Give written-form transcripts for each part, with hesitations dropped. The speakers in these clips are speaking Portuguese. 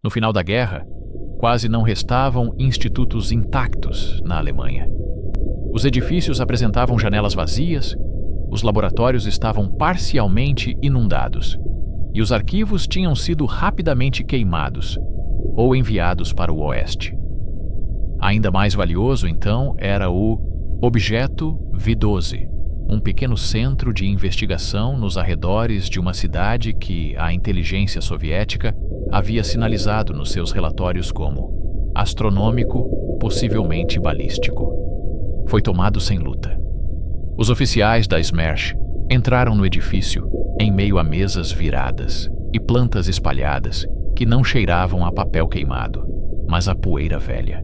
No final da guerra, quase não restavam institutos intactos na Alemanha. Os edifícios apresentavam janelas vazias, os laboratórios estavam parcialmente inundados e os arquivos tinham sido rapidamente queimados ou enviados para o oeste. Ainda mais valioso, então, era o Objeto V12, um pequeno centro de investigação nos arredores de uma cidade que a inteligência soviética havia sinalizado nos seus relatórios como astronômico, possivelmente balístico. Foi tomado sem luta. Os oficiais da Smersh entraram no edifício em meio a mesas viradas e plantas espalhadas que não cheiravam a papel queimado, mas a poeira velha.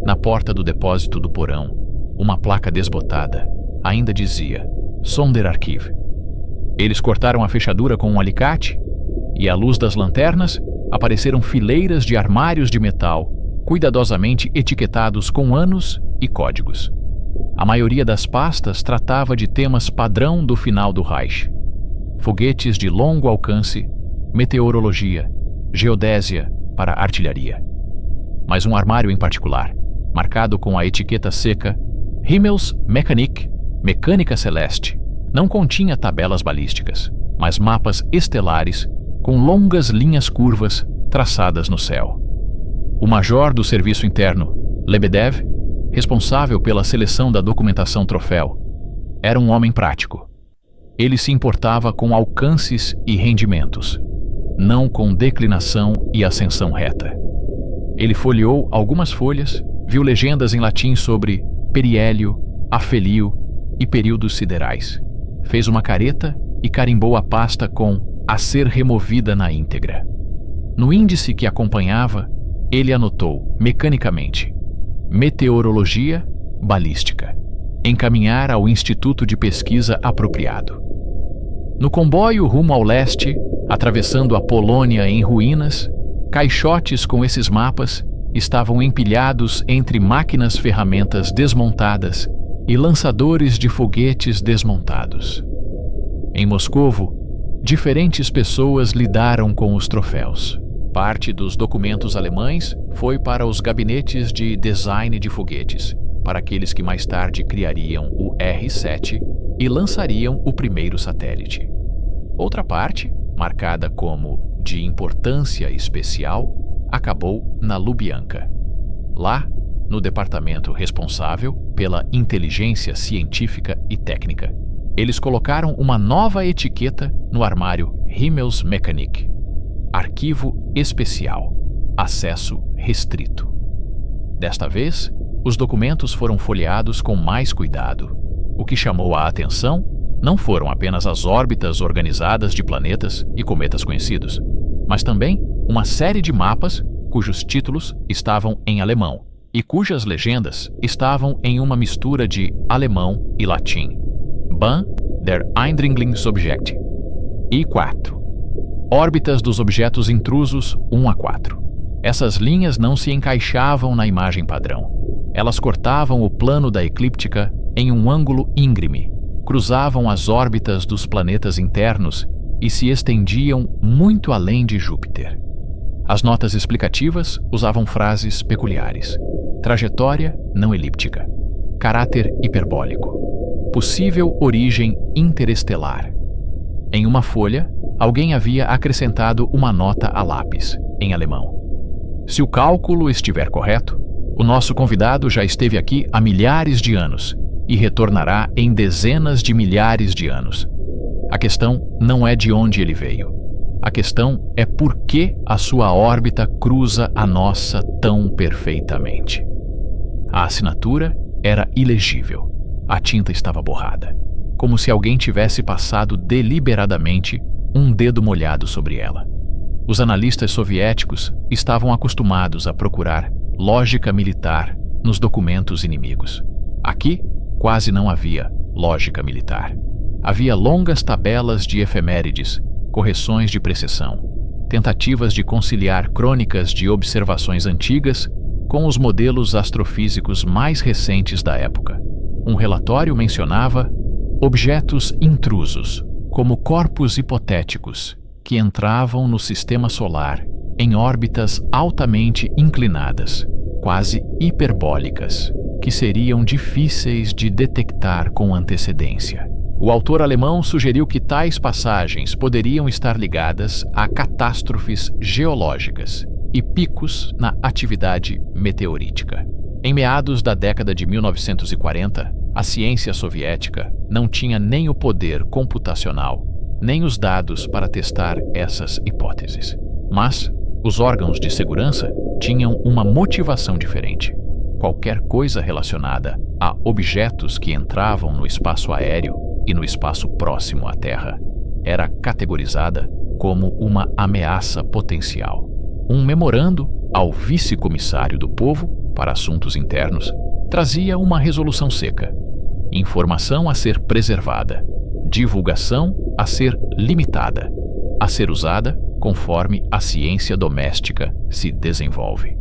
Na porta do depósito do porão, uma placa desbotada ainda dizia Sonderarchiv. Eles cortaram a fechadura com um alicate e, à luz das lanternas, apareceram fileiras de armários de metal, cuidadosamente etiquetados com anos e códigos. A maioria das pastas tratava de temas padrão do final do Reich: foguetes de longo alcance, meteorologia, geodésia para artilharia. Mas um armário em particular, marcado com a etiqueta seca Himmelsmechanik, Mecânica Celeste, não continha tabelas balísticas, mas mapas estelares com longas linhas curvas traçadas no céu. O major do serviço interno, Lebedev, responsável pela seleção da documentação troféu, era um homem prático. Ele se importava com alcances e rendimentos, não com declinação e ascensão reta. Ele folheou algumas folhas, viu legendas em latim sobre periélio, afelio e períodos siderais. Fez uma careta e carimbou a pasta com a ser removida na íntegra. No índice que acompanhava, ele anotou, mecanicamente, meteorologia balística. Encaminhar ao instituto de pesquisa apropriado. No comboio rumo ao leste, atravessando a Polônia em ruínas, caixotes com esses mapas estavam empilhados entre máquinas-ferramentas desmontadas e lançadores de foguetes desmontados. Em Moscovo, diferentes pessoas lidaram com os troféus. Parte dos documentos alemães foi para os gabinetes de design de foguetes, para aqueles que mais tarde criariam o R-7 e lançariam o primeiro satélite. Outra parte, marcada como de importância especial, acabou na Lubyanka. Lá, no departamento responsável pela inteligência científica e técnica, eles colocaram uma nova etiqueta no armário Himmelsmechanik: Arquivo Especial, Acesso Restrito. Desta vez, os documentos foram folheados com mais cuidado. O que chamou a atenção não foram apenas as órbitas organizadas de planetas e cometas conhecidos, mas também uma série de mapas cujos títulos estavam em alemão e cujas legendas estavam em uma mistura de alemão e latim. Bahn der Eindringlingsobjekte. I4. Órbitas dos objetos intrusos 1 a 4. Essas linhas não se encaixavam na imagem padrão. Elas cortavam o plano da eclíptica em um ângulo íngreme, cruzavam as órbitas dos planetas internos e se estendiam muito além de Júpiter. As notas explicativas usavam frases peculiares: trajetória não elíptica, caráter hiperbólico, possível origem interestelar. Em uma folha, alguém havia acrescentado uma nota a lápis, em alemão: se o cálculo estiver correto, o nosso convidado já esteve aqui há milhares de anos e retornará em dezenas de milhares de anos. A questão não é de onde ele veio. A questão é por que a sua órbita cruza a nossa tão perfeitamente. A assinatura era ilegível. A tinta estava borrada, como se alguém tivesse passado deliberadamente um dedo molhado sobre ela. Os analistas soviéticos estavam acostumados a procurar lógica militar nos documentos inimigos. Aqui, quase não havia lógica militar. Havia longas tabelas de efemérides, correções de precisão, tentativas de conciliar crônicas de observações antigas com os modelos astrofísicos mais recentes da época. Um relatório mencionava objetos intrusos, como corpos hipotéticos, que entravam no sistema solar em órbitas altamente inclinadas, quase hiperbólicas, que seriam difíceis de detectar com antecedência. O autor alemão sugeriu que tais passagens poderiam estar ligadas a catástrofes geológicas e picos na atividade meteorítica. Em meados da década de 1940, a ciência soviética não tinha nem o poder computacional, nem os dados para testar essas hipóteses. Mas os órgãos de segurança tinham uma motivação diferente. Qualquer coisa relacionada a objetos que entravam no espaço aéreo e no espaço próximo à Terra era categorizada como uma ameaça potencial. Um memorando ao vice-comissário do povo para assuntos internos trazia uma resolução seca: informação a ser preservada, divulgação a ser limitada, a ser usada conforme a ciência doméstica se desenvolve.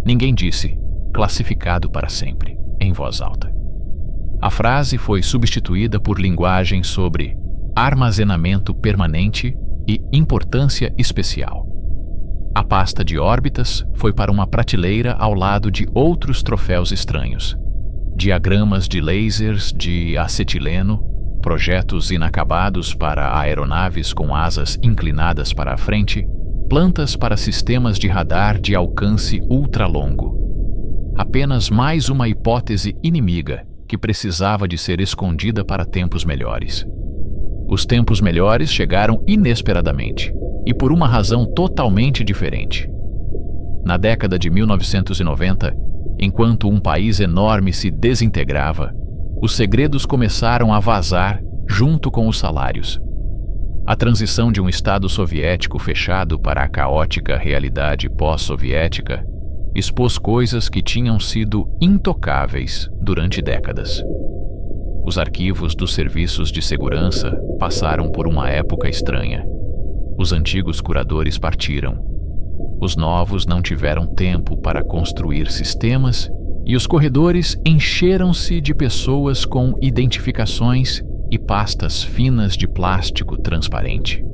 Ninguém disse classificado para sempre em voz alta. A frase foi substituída por linguagem sobre armazenamento permanente e importância especial. A pasta de órbitas foi para uma prateleira ao lado de outros troféus estranhos: diagramas de lasers de acetileno, projetos inacabados para aeronaves com asas inclinadas para a frente, plantas para sistemas de radar de alcance ultralongo. Apenas mais uma hipótese inimiga que precisava de ser escondida para tempos melhores. Os tempos melhores chegaram inesperadamente e por uma razão totalmente diferente. Na década de 1990, enquanto um país enorme se desintegrava, os segredos começaram a vazar junto com os salários. A transição de um Estado soviético fechado para a caótica realidade pós-soviética expôs coisas que tinham sido intocáveis durante décadas. Os arquivos dos serviços de segurança passaram por uma época estranha. Os antigos curadores partiram. Os novos não tiveram tempo para construir sistemas e os corredores encheram-se de pessoas com identificações e pastas finas de plástico transparente.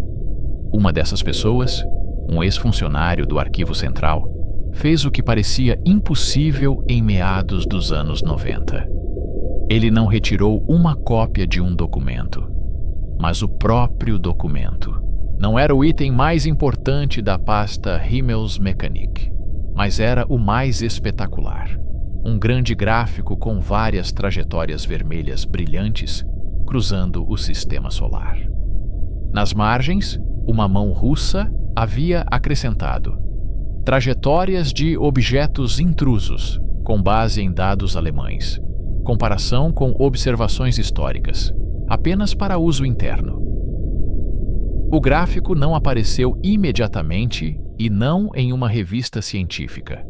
Uma dessas pessoas, um ex-funcionário do Arquivo Central, fez o que parecia impossível em meados dos anos 90. Ele não retirou uma cópia de um documento, mas o próprio documento. Não era o item mais importante da pasta Himmelsmechanik, mas era o mais espetacular. Um grande gráfico com várias trajetórias vermelhas brilhantes cruzando o sistema solar. Nas margens, uma mão russa havia acrescentado: trajetórias de objetos intrusos, com base em dados alemães. Comparação com observações históricas, apenas para uso interno. O gráfico não apareceu imediatamente e não em uma revista científica.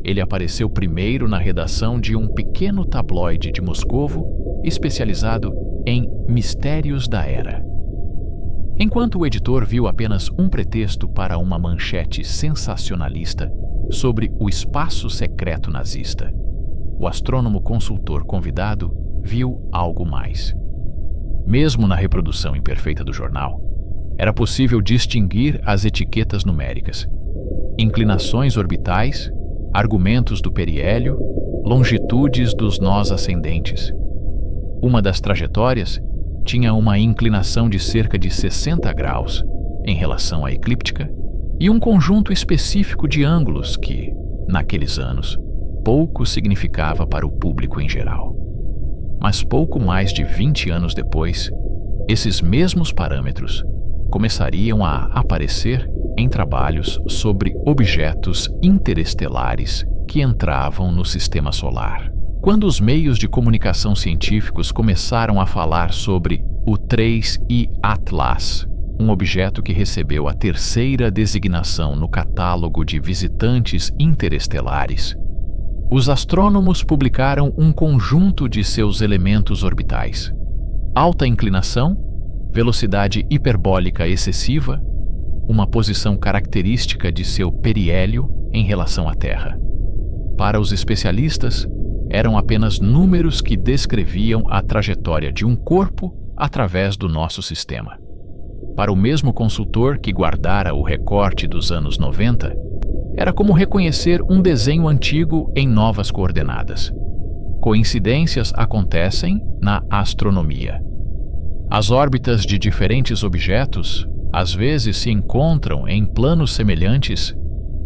Ele apareceu primeiro na redação de um pequeno tabloide de Moscovo especializado em mistérios da era. Enquanto o editor viu apenas um pretexto para uma manchete sensacionalista sobre o espaço secreto nazista, o astrônomo consultor convidado viu algo mais. Mesmo na reprodução imperfeita do jornal, era possível distinguir as etiquetas numéricas, inclinações orbitais, argumentos do periélio, longitudes dos nós ascendentes. Uma das trajetórias tinha uma inclinação de cerca de 60 graus em relação à eclíptica e um conjunto específico de ângulos que, naqueles anos, pouco significava para o público em geral. Mas pouco mais de 20 anos depois, esses mesmos parâmetros começariam a aparecer em trabalhos sobre objetos interestelares que entravam no sistema solar. Quando os meios de comunicação científicos começaram a falar sobre o 3I Atlas, um objeto que recebeu a terceira designação no catálogo de visitantes interestelares, os astrônomos publicaram um conjunto de seus elementos orbitais: alta inclinação, velocidade hiperbólica excessiva, uma posição característica de seu periélio em relação à Terra. Para os especialistas, eram apenas números que descreviam a trajetória de um corpo através do nosso sistema. para o mesmo consultor que guardara o recorte dos anos 90, era como reconhecer um desenho antigo em novas coordenadas. Coincidências acontecem na astronomia. As órbitas de diferentes objetos às vezes se encontram em planos semelhantes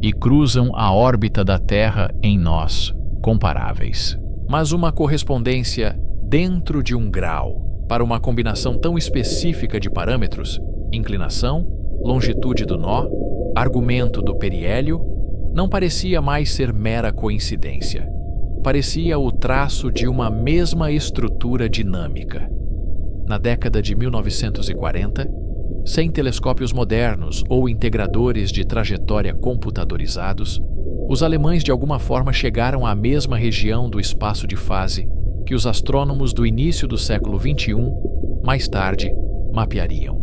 e cruzam a órbita da Terra em nós comparáveis. Mas uma correspondência dentro de um grau para uma combinação tão específica de parâmetros, inclinação, longitude do nó, argumento do periélio, não parecia mais ser mera coincidência. Parecia o traço de uma mesma estrutura dinâmica. Na década de 1940, sem telescópios modernos ou integradores de trajetória computadorizados, os alemães de alguma forma chegaram à mesma região do espaço de fase que os astrônomos do início do século XXI, mais tarde, mapeariam.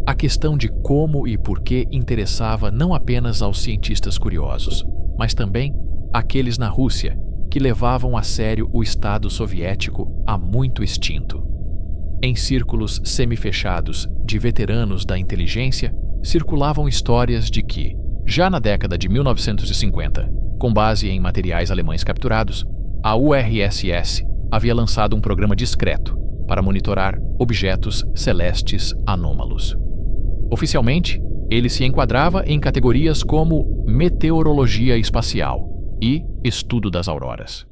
A questão de como e por que interessava não apenas aos cientistas curiosos, mas também àqueles na Rússia que levavam a sério o Estado soviético há muito extinto. Em círculos semifechados de veteranos da inteligência, circulavam histórias de que, já na década de 1950, com base em materiais alemães capturados, a URSS havia lançado um programa discreto para monitorar objetos celestes anômalos. Oficialmente, ele se enquadrava em categorias como meteorologia espacial e estudo das auroras.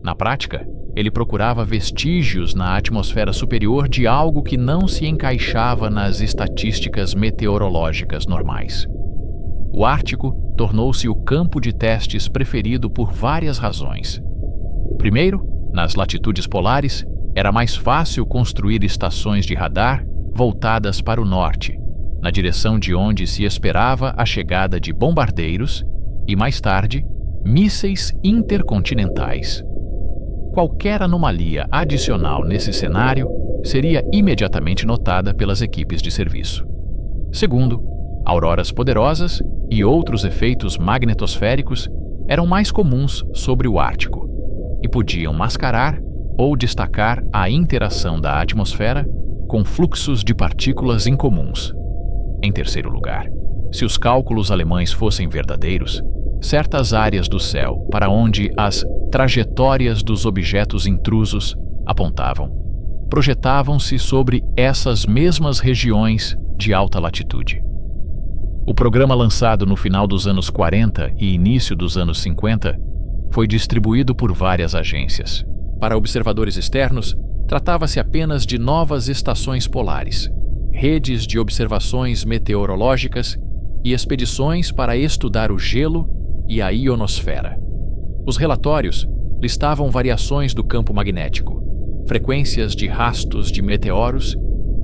Na prática, ele procurava vestígios na atmosfera superior de algo que não se encaixava nas estatísticas meteorológicas normais. O Ártico tornou-se o campo de testes preferido por várias razões. Primeiro, nas latitudes polares, era mais fácil construir estações de radar voltadas para o norte, na direção de onde se esperava a chegada de bombardeiros e, mais tarde, mísseis intercontinentais. Qualquer anomalia adicional nesse cenário seria imediatamente notada pelas equipes de serviço. Segundo, auroras poderosas e outros efeitos magnetosféricos eram mais comuns sobre o Ártico e podiam mascarar ou destacar a interação da atmosfera com fluxos de partículas incomuns. Em terceiro lugar, se os cálculos alemães fossem verdadeiros, certas áreas do céu para onde as trajetórias dos objetos intrusos apontavam, projetavam-se sobre essas mesmas regiões de alta latitude. O programa lançado no final dos anos 40 e início dos anos 50 foi distribuído por várias agências. Para observadores externos, tratava-se apenas de novas estações polares, redes de observações meteorológicas e expedições para estudar o gelo e a ionosfera. Os relatórios listavam variações do campo magnético, frequências de rastos de meteoros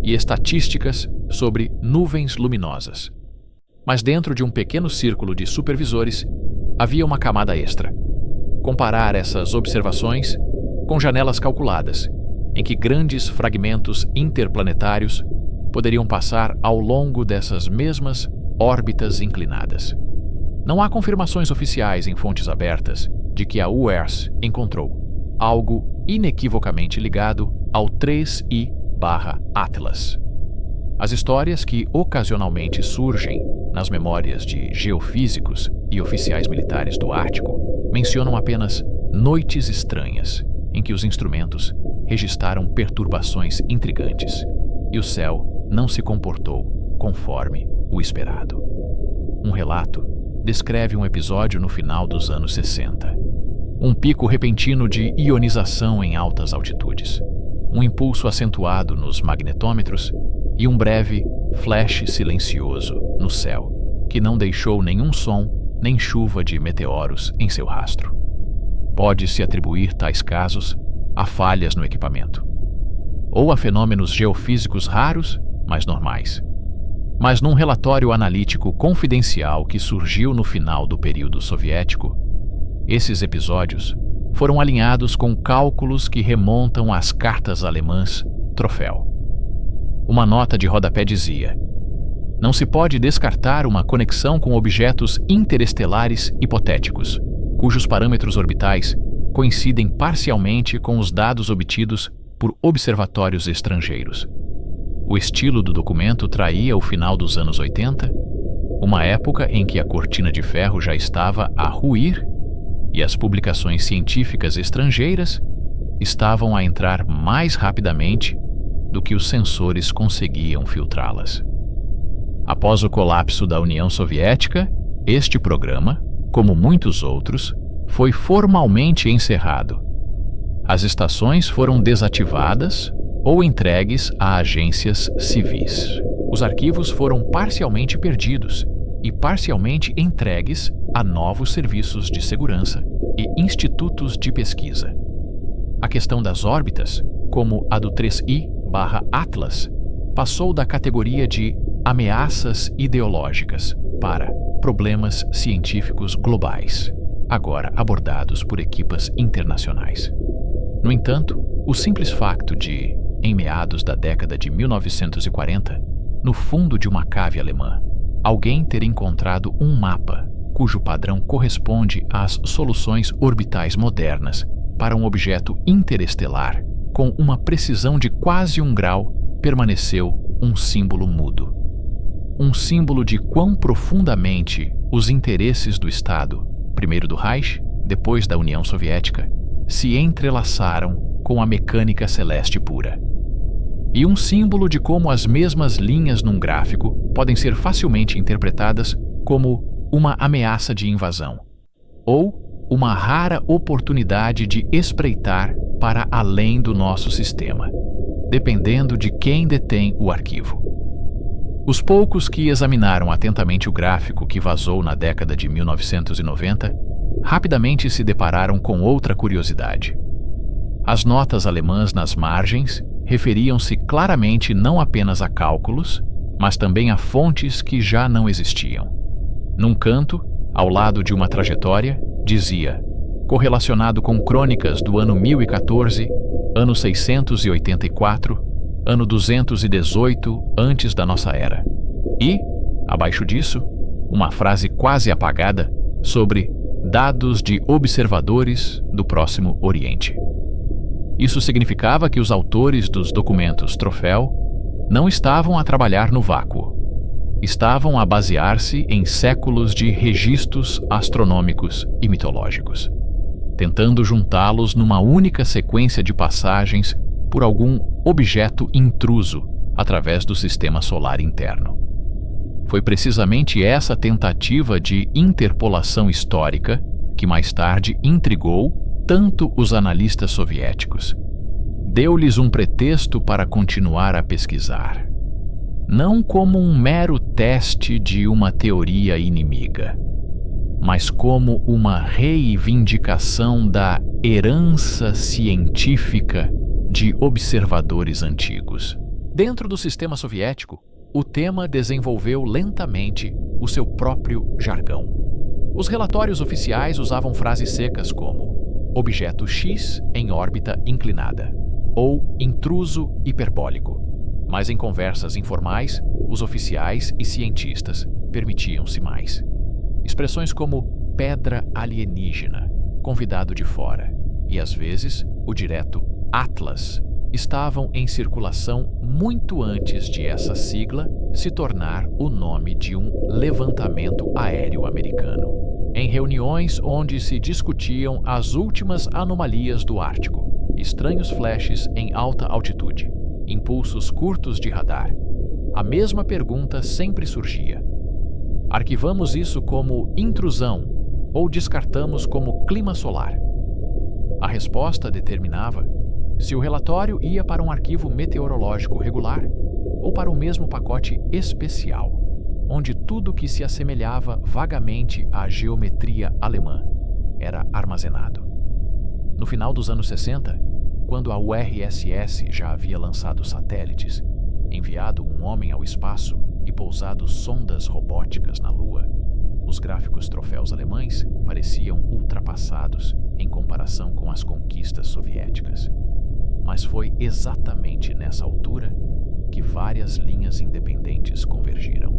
e estatísticas sobre nuvens luminosas. Mas dentro de um pequeno círculo de supervisores havia uma camada extra. Comparar essas observações com janelas calculadas, em que grandes fragmentos interplanetários poderiam passar ao longo dessas mesmas órbitas inclinadas. Não há confirmações oficiais em fontes abertas de que a URSS encontrou algo inequivocamente ligado ao 3I/Atlas. As histórias que ocasionalmente surgem nas memórias de geofísicos e oficiais militares do Ártico mencionam apenas noites estranhas em que os instrumentos registraram perturbações intrigantes e o céu não se comportou conforme o esperado. Um relato descreve um episódio no final dos anos 60. Um pico repentino de ionização em altas altitudes, um impulso acentuado nos magnetômetros e um breve flash silencioso no céu, que não deixou nenhum som nem chuva de meteoros em seu rastro. Pode-se atribuir tais casos a falhas no equipamento, ou a fenômenos geofísicos raros, mas normais. Mas num relatório analítico confidencial que surgiu no final do período soviético, esses episódios foram alinhados com cálculos que remontam às cartas alemãs troféu. Uma nota de rodapé dizia: não se pode descartar uma conexão com objetos interestelares hipotéticos, cujos parâmetros orbitais coincidem parcialmente com os dados obtidos por observatórios estrangeiros. O estilo do documento traía o final dos anos 80, uma época em que a cortina de ferro já estava a ruir e as publicações científicas estrangeiras estavam a entrar mais rapidamente do que os sensores conseguiam filtrá-las. Após o colapso da União Soviética, este programa, como muitos outros, foi formalmente encerrado. As estações foram desativadas ou entregues a agências civis. Os arquivos foram parcialmente perdidos e parcialmente entregues a novos serviços de segurança e institutos de pesquisa. A questão das órbitas, como a do 3I/Atlas, passou da categoria de ameaças ideológicas para problemas científicos globais, agora abordados por equipas internacionais. No entanto, o simples facto de, em meados da década de 1940, no fundo de uma cave alemã, alguém ter encontrado um mapa cujo padrão corresponde às soluções orbitais modernas para um objeto interestelar com uma precisão de quase 1 grau, permaneceu um símbolo mudo. Um símbolo de quão profundamente os interesses do Estado, primeiro do Reich, depois da União Soviética, se entrelaçaram com a mecânica celeste pura. E um símbolo de como as mesmas linhas num gráfico podem ser facilmente interpretadas como uma ameaça de invasão, ou uma rara oportunidade de espreitar para além do nosso sistema, dependendo de quem detém o arquivo. Os poucos que examinaram atentamente o gráfico que vazou na década de 1990 rapidamente se depararam com outra curiosidade. As notas alemãs nas margens referiam-se claramente não apenas a cálculos, mas também a fontes que já não existiam. Num canto, ao lado de uma trajetória, dizia: correlacionado com crônicas do ano 1014, ano 684, ano 218 antes da nossa era. E, abaixo disso, uma frase quase apagada sobre dados de observadores do Próximo Oriente. Isso significava que os autores dos documentos troféu não estavam a trabalhar no vácuo. Estavam a basear-se em séculos de registros astronômicos e mitológicos, tentando juntá-los numa única sequência de passagens por algum objeto intruso através do sistema solar interno. Foi precisamente essa tentativa de interpolação histórica que mais tarde intrigou tanto os analistas soviéticos. Deu-lhes um pretexto para continuar a pesquisar, não como um mero teste de uma teoria inimiga, mas como uma reivindicação da herança científica de observadores antigos. Dentro do sistema soviético, o tema desenvolveu lentamente o seu próprio jargão. Os relatórios oficiais usavam frases secas como objeto X em órbita inclinada ou intruso hiperbólico, mas em conversas informais, os oficiais e cientistas permitiam-se mais. Expressões como pedra alienígena, convidado de fora, e às vezes o direto Atlas estavam em circulação muito antes de essa sigla se tornar o nome de um levantamento aéreo americano. Em reuniões onde se discutiam as últimas anomalias do Ártico, estranhos flashes em alta altitude, impulsos curtos de radar, a mesma pergunta sempre surgia: arquivamos isso como intrusão ou descartamos como clima solar? A resposta determinava se o relatório ia para um arquivo meteorológico regular ou para o mesmo pacote especial, onde tudo que se assemelhava vagamente à geometria alemã era armazenado. No final dos anos 60, quando a URSS já havia lançado satélites, enviado um homem ao espaço e pousado sondas robóticas na Lua, os gráficos troféus alemães pareciam ultrapassados em comparação com as conquistas soviéticas. Mas foi exatamente nessa altura que várias linhas independentes convergiram.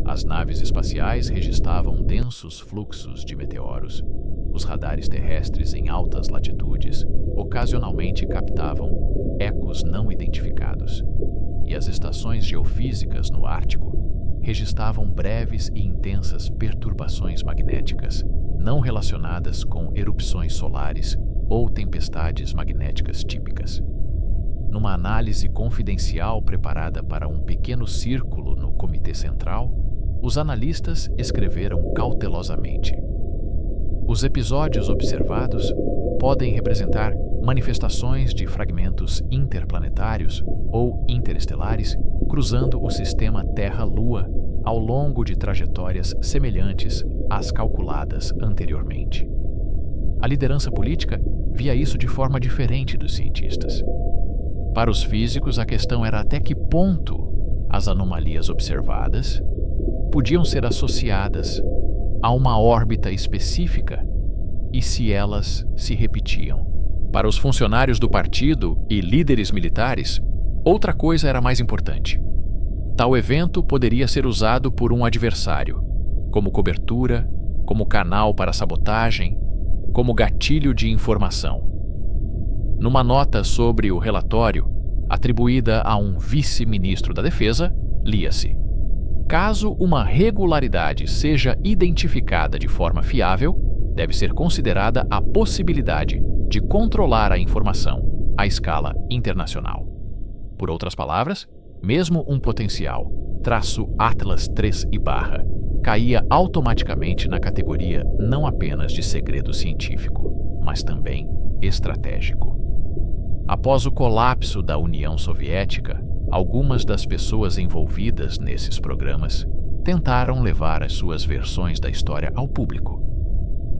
As naves espaciais registravam densos fluxos de meteoros. Os radares terrestres em altas latitudes ocasionalmente captavam ecos não identificados. e as estações geofísicas no Ártico registravam breves e intensas perturbações magnéticas não relacionadas com erupções solares ou tempestades magnéticas típicas. Numa análise confidencial preparada para um pequeno círculo no Comitê Central, os analistas escreveram cautelosamente: os episódios observados podem representar manifestações de fragmentos interplanetários ou interestelares cruzando o sistema Terra-Lua ao longo de trajetórias semelhantes às calculadas anteriormente. A liderança política via isso de forma diferente dos cientistas. Para os físicos, a questão era até que ponto as anomalias observadas podiam ser associadas a uma órbita específica e se elas se repetiam. Para os funcionários do partido e líderes militares, outra coisa era mais importante. Tal evento poderia ser usado por um adversário, como cobertura, como canal para sabotagem, como gatilho de informação. Numa nota sobre o relatório, atribuída a um vice-ministro da Defesa, lia-se: caso uma regularidade seja identificada de forma fiável, deve ser considerada a possibilidade de controlar a informação à escala internacional. Por outras palavras, mesmo um potencial -Atlas 3I/, caía automaticamente na categoria não apenas de segredo científico, mas também estratégico. Após o colapso da União Soviética, algumas das pessoas envolvidas nesses programas tentaram levar as suas versões da história ao público.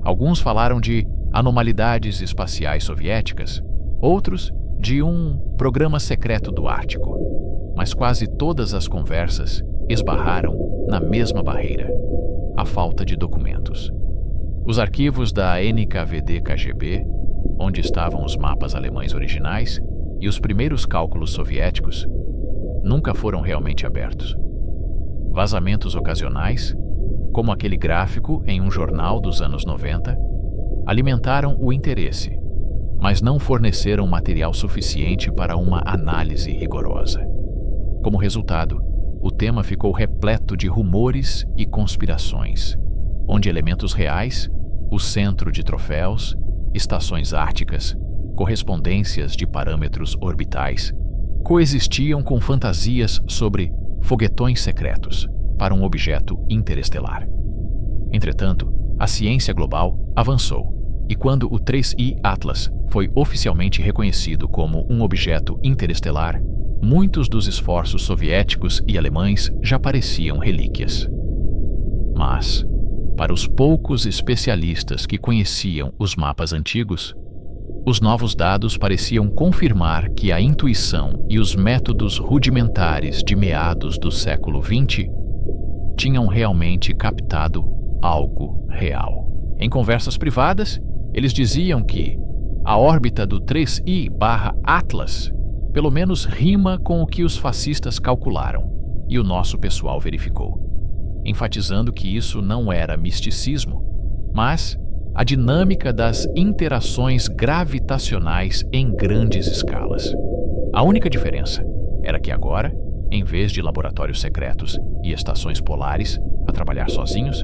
Alguns falaram de anomalidades espaciais soviéticas, outros de um programa secreto do Ártico, mas quase todas as conversas esbarraram na mesma barreira: a falta de documentos. Os arquivos da NKVD-KGB, onde estavam os mapas alemães originais e os primeiros cálculos soviéticos, nunca foram realmente abertos. Vazamentos ocasionais, como aquele gráfico em um jornal dos anos 90, alimentaram o interesse, mas não forneceram material suficiente para uma análise rigorosa. Como resultado, o tema ficou repleto de rumores e conspirações, onde elementos reais, o centro de troféus, estações árticas, correspondências de parâmetros orbitais, coexistiam com fantasias sobre foguetões secretos para um objeto interestelar. Entretanto, a ciência global avançou, e quando o 3I Atlas foi oficialmente reconhecido como um objeto interestelar, muitos dos esforços soviéticos e alemães já pareciam relíquias. Mas, para os poucos especialistas que conheciam os mapas antigos, os novos dados pareciam confirmar que a intuição e os métodos rudimentares de meados do século XX tinham realmente captado algo real. Em conversas privadas, eles diziam que a órbita do 3I/Atlas pelo menos rima com o que os fascistas calcularam, e o nosso pessoal verificou, enfatizando que isso não era misticismo, mas a dinâmica das interações gravitacionais em grandes escalas. A única diferença era que agora, em vez de laboratórios secretos e estações polares a trabalhar sozinhos,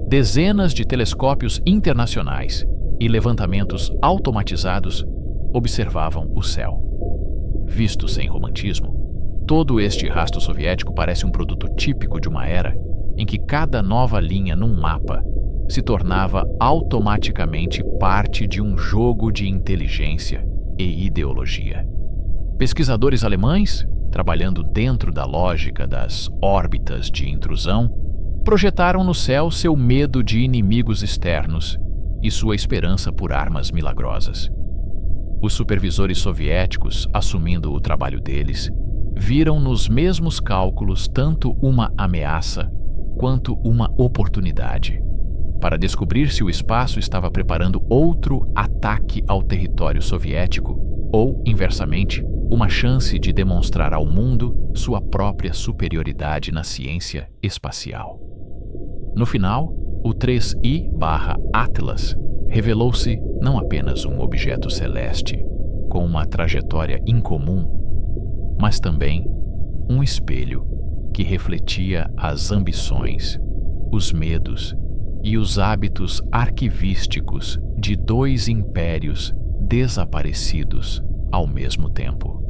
dezenas de telescópios internacionais e levantamentos automatizados observavam o céu. Visto sem romantismo, todo este rastro soviético parece um produto típico de uma era em que cada nova linha num mapa se tornava automaticamente parte de um jogo de inteligência e ideologia. Pesquisadores alemães, trabalhando dentro da lógica das órbitas de intrusão, projetaram no céu seu medo de inimigos externos e sua esperança por armas milagrosas. Os supervisores soviéticos, assumindo o trabalho deles, viram nos mesmos cálculos tanto uma ameaça quanto uma oportunidade para descobrir se o espaço estava preparando outro ataque ao território soviético ou, inversamente, uma chance de demonstrar ao mundo sua própria superioridade na ciência espacial. No final, o 3I/Atlas revelou-se não apenas um objeto celeste com uma trajetória incomum, mas também um espelho que refletia as ambições, os medos e os hábitos arquivísticos de dois impérios desaparecidos ao mesmo tempo.